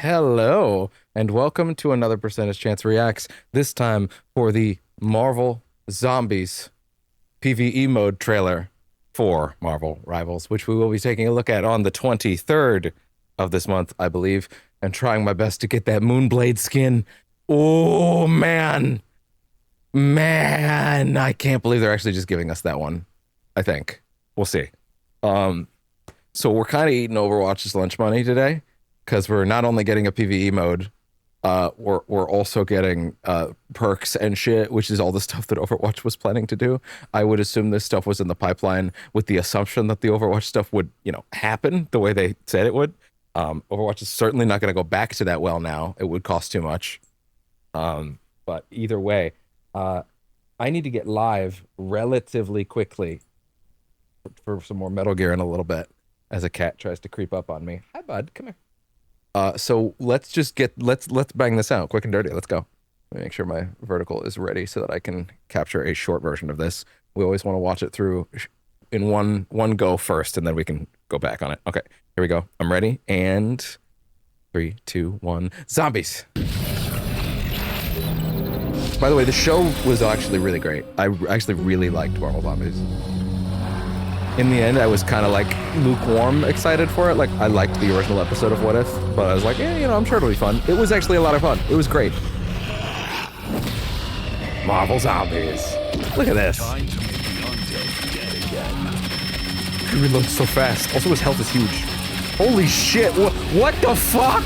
Hello, and welcome to another Percentage Chance Reacts, this time for the Marvel Zombies PvE mode trailer for Marvel Rivals, which we will be taking a look at on the 23rd of this month, I believe, and trying my best to get that Moonblade skin. Oh, man. Man, I can't believe they're actually just giving us that one, I think. We'll see. So we're kind of eating Overwatch's lunch money today, because we're not only getting a PvE mode, we're also getting perks and shit, which is all the stuff that Overwatch was planning to do. I would assume this stuff was in the pipeline with the assumption that the Overwatch stuff would, happen the way they said it would. Overwatch is certainly not going to go back to that well now. It would cost too much. But either way, I need to get live relatively quickly for some more Metal Gear in a little bit as a cat tries to creep up on me. Hi, bud. Come here. So let's bang this out quick and dirty. Let's go. Let me make sure my vertical is ready so that I can capture a short version of this. We always want to watch it through in one go first, and then we can go back on it. Okay, here we go. I'm ready. And 3, 2, 1. Zombies. By the way, the show was actually really great. I actually really liked Marvel Zombies. In the end, I was kind of like lukewarm excited for it. Like, I liked the original episode of What If, but I was like, yeah, I'm sure it'll be fun. It was actually a lot of fun. It was great. Marvel Zombies. Look at this. He reloads so fast. Also, his health is huge. Holy shit. What the fuck?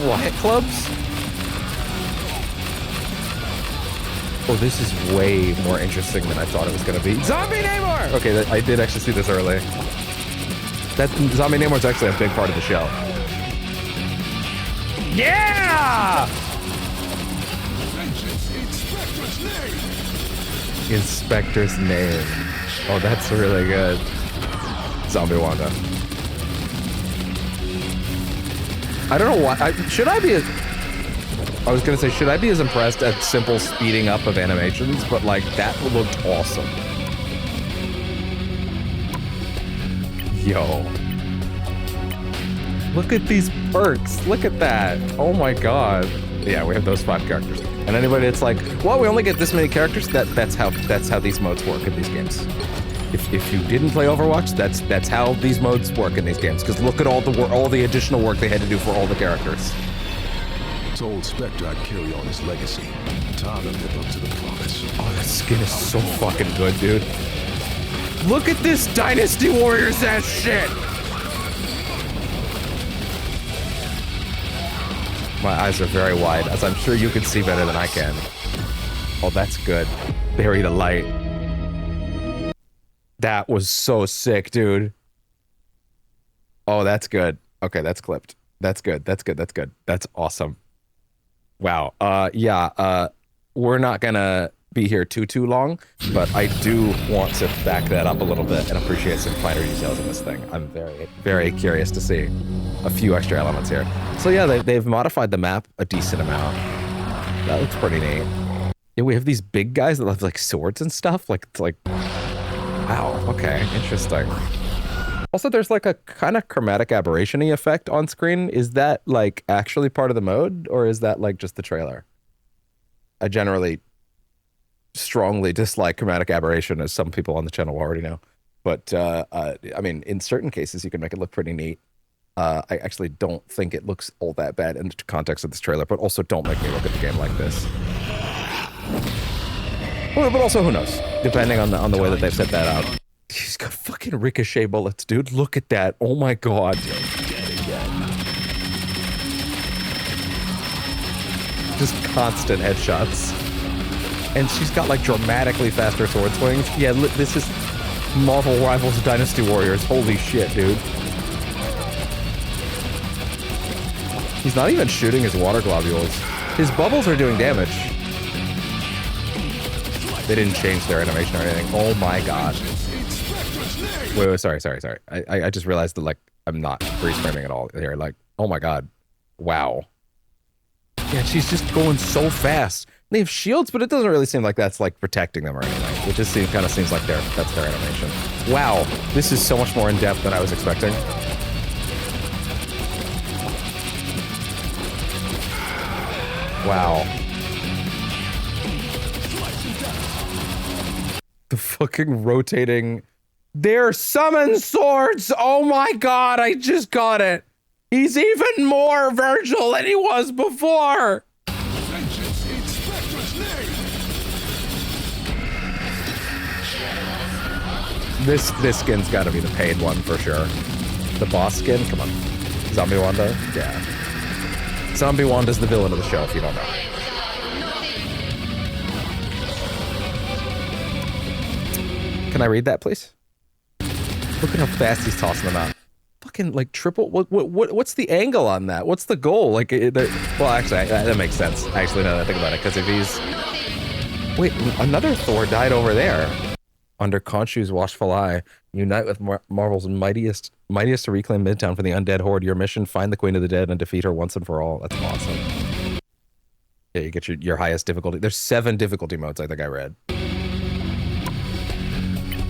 Riot clubs? Oh, this is way more interesting than I thought it was going to be. Zombie Namor! Okay, I did actually see this early. That Zombie Namor is actually a big part of the show. Yeah! Inspector's name. Oh, that's really good. Zombie Wanda. I don't know why. I was gonna say, should I be as impressed at simple speeding up of animations? But like, that looked awesome. Yo. Look at these perks. Look at that. Oh my god. Yeah, we have those 5 characters. And anybody that's like, well, we only get this many characters, that's how these modes work in these games. If you didn't play Overwatch, that's how these modes work in these games. Because look at all the additional work they had to do for all the characters. Told Spectre I'd carry on his legacy. Time to live up to the promise. Oh, that skin is so fucking good, dude. Look at this Dynasty Warriors ass shit! My eyes are very wide, as I'm sure you can see better than I can. Oh, that's good. Bury the light. That was so sick, dude. Oh, that's good. Okay, that's clipped. That's good. That's good. That's good. That's awesome. Wow. Yeah, we're not gonna be here too long, but I do want to back that up a little bit and appreciate some finer details in this thing. I'm very, very curious to see a few extra elements here. So yeah, they've modified the map a decent amount. That looks pretty neat. Yeah, we have these big guys that have like swords and stuff. Like, it's like, wow, okay, interesting. Also, there's like a kind of chromatic aberration-y effect on screen. Is that like actually part of the mode, or is that like just the trailer? I generally strongly dislike chromatic aberration, as some people on the channel already know. But I mean, in certain cases, you can make it look pretty neat. I actually don't think it looks all that bad in the context of this trailer, but also don't make me look at the game like this. Well, but also, who knows? Depending on the way that they've set that out. He's got fucking ricochet bullets, dude. Look at that. Oh my god. Just constant headshots. And she's got like dramatically faster sword swings. Yeah, this is Marvel Rivals Dynasty Warriors. Holy shit, dude. He's not even shooting his water globules. His bubbles are doing damage. They didn't change their animation or anything. Oh my god. Wait, sorry. I just realized that, like, I'm not freeze framing at all here. Like, oh my god. Wow. Yeah, she's just going so fast. They have shields, but it doesn't really seem like that's, like, protecting them or anything. It just kind of seems like that's their animation. Wow. This is so much more in-depth than I was expecting. Wow. The fucking rotating. They're summon swords! Oh my god, I just got it! He's even more Virgil than he was before! This skin's gotta be the paid one for sure. The boss skin? Come on. Zombie Wanda? Yeah. Zombie Wanda's the villain of the show, if you don't know. Can I read that, please? Look at how fast he's tossing them out. Fucking, like, triple... What's the angle on that? What's the goal? Like, well, actually, that makes sense. Actually, now that I think about it, because if he's... Wait, another Thor died over there. Under Khonshu's watchful eye, unite with Marvel's mightiest to reclaim Midtown from the undead horde. Your mission, find the Queen of the Dead and defeat her once and for all. That's awesome. Yeah, you get your highest difficulty. There's 7 difficulty modes, I think I read.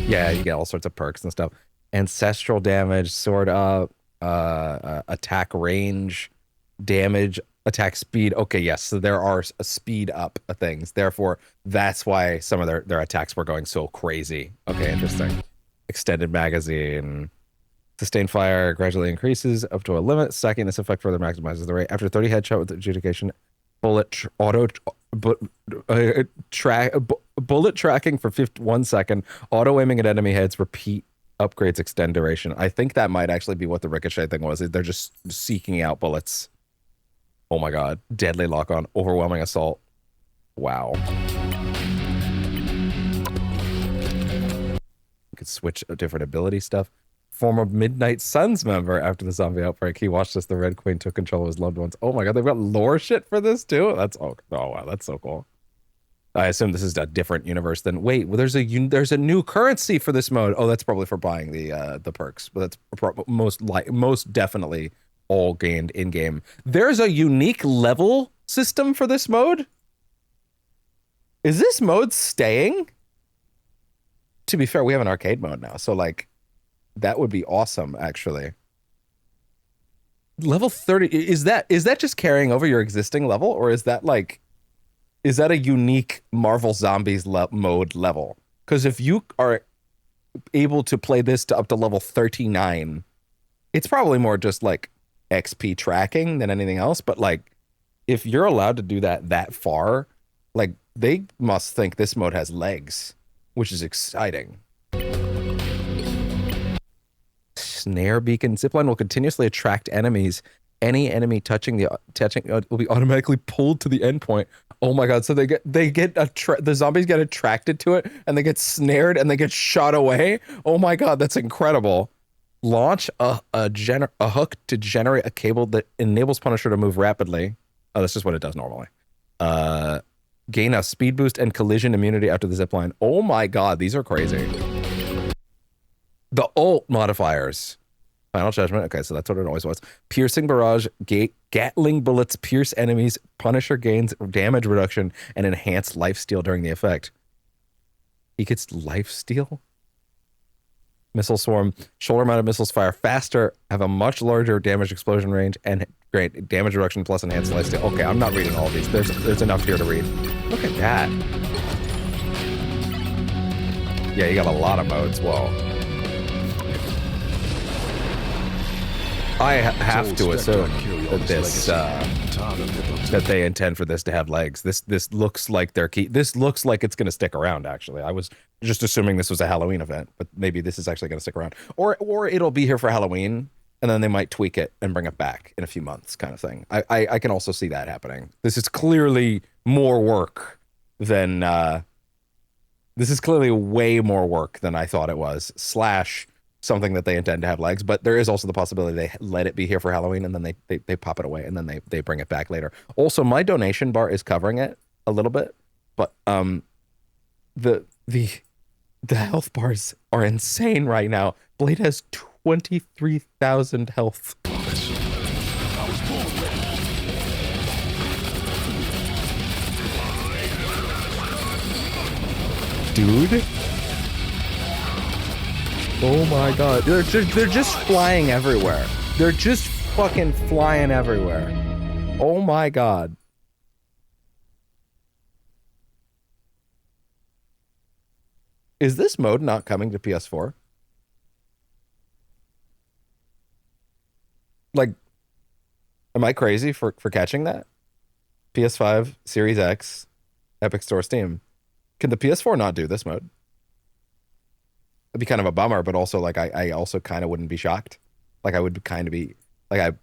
Yeah, you get all sorts of perks and stuff. Ancestral damage, sword up, attack range, damage, attack speed. Okay, yes, so there are a speed up things. Therefore, that's why some of their attacks were going so crazy. Okay, interesting. Extended magazine. Sustained fire gradually increases up to a limit. Stacking this effect further maximizes the rate. After 30 headshot with adjudication, bullet tracking for 1 second. Auto aiming at enemy heads. Repeat. Upgrades extend duration. I think that might actually be what the ricochet thing was. They're just seeking out bullets. Oh my god. Deadly lock on. Overwhelming assault. Wow. You could switch different ability stuff. Former Midnight Suns member after the zombie outbreak. He watched as the Red Queen took control of his loved ones. Oh my god, they've got lore shit for this too? That's oh wow, that's so cool. I assume this is a different universe than wait, well, there's a new currency for this mode. Oh, that's probably for buying the perks, but that's most definitely all gained in game. There's a unique level system for this mode. Is this mode staying? To be fair, we have an arcade mode now, so like that would be awesome actually. Level 30, is that just carrying over your existing level, or is that a unique Marvel Zombies mode level? Because if you are able to play this to up to level 39, it's probably more just like XP tracking than anything else. But like, if you're allowed to do that far, like they must think this mode has legs, which is exciting. Snare beacon. Zipline will continuously attract enemies. Any enemy touching will be automatically pulled to the endpoint. Oh my god! So the zombies get attracted to it, and they get snared, and they get shot away. Oh my god, that's incredible! Launch a hook to generate a cable that enables Punisher to move rapidly. Oh, that's just what it does normally. Gain a speed boost and collision immunity after the zipline. Oh my god, these are crazy. The ult modifiers. Final Judgment. Okay, so that's what it always was. Piercing barrage, Gatling bullets pierce enemies. Punisher gains damage reduction and enhanced lifesteal during the effect. He gets lifesteal? Missile swarm. Shoulder-mounted missiles fire faster, have a much larger damage explosion range, and great damage reduction plus enhanced lifesteal. Okay, I'm not reading all these. There's enough here to read. Look at that. Yeah, you got a lot of modes. Whoa. I have to assume that they intend for this to have legs. This looks like their key. This looks like it's going to stick around. Actually, I was just assuming this was a Halloween event, but maybe this is actually going to stick around, or it'll be here for Halloween, and then they might tweak it and bring it back in a few months, kind of thing. I can also see that happening. This is clearly more work than this is clearly way more work than I thought it was. / something that they intend to have legs, but there is also the possibility they let it be here for Halloween and then they pop it away and then they bring it back later. Also, my donation bar is covering it a little bit, but the health bars are insane right now. Blade has 23,000 health. Dude. Oh my god. They're just flying everywhere. They're just fucking flying everywhere. Oh my god. Is this mode not coming to PS4? Like, am I crazy for catching that? PS5, Series X, Epic Store, Steam. Can the PS4 not do this mode? It'd be kind of a bummer, but also like I also kind of wouldn't be shocked. Like I would kind of be like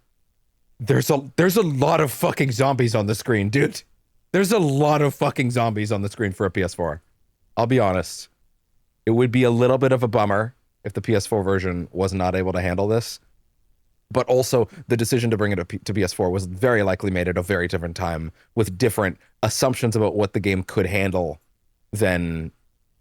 there's a lot of fucking zombies on the screen, dude. There's a lot of fucking zombies on the screen for a PS4. I'll be honest. It would be a little bit of a bummer if the PS4 version was not able to handle this. But also, the decision to bring it to PS4 was very likely made at a very different time with different assumptions about what the game could handle than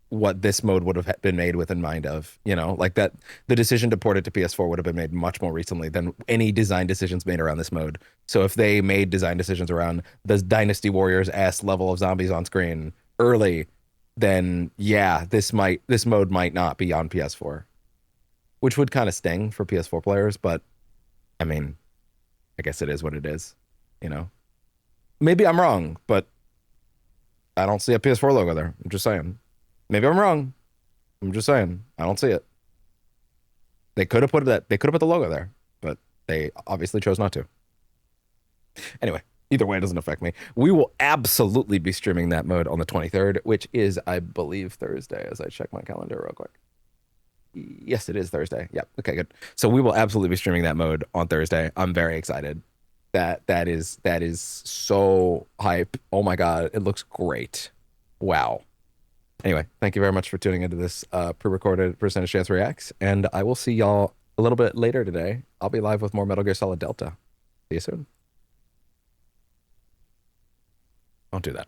what this mode would have been made with in mind of, you know, like that the decision to port it to PS4 would have been made much more recently than any design decisions made around this mode. So if they made design decisions around the Dynasty Warriors S level of zombies on screen early, then yeah, this mode might not be on PS4, which would kind of sting for PS4 players, but I mean, I guess it is what it is, you know. Maybe I'm wrong, but I don't see a PS4 logo there. I'm just saying. Maybe I'm wrong. I'm just saying. I don't see it. They could have put the logo there, but they obviously chose not to. Anyway, either way, it doesn't affect me. We will absolutely be streaming that mode on the 23rd, which is, I believe, Thursday, as I check my calendar real quick. Yes, it is Thursday. Yep. Okay, good. So we will absolutely be streaming that mode on Thursday. I'm very excited. That is so hype. Oh my God, it looks great. Wow. Anyway, thank you very much for tuning into this pre-recorded Percentage Chance Reacts, and I will see y'all a little bit later today. I'll be live with more Metal Gear Solid Delta. See you soon. Don't do that.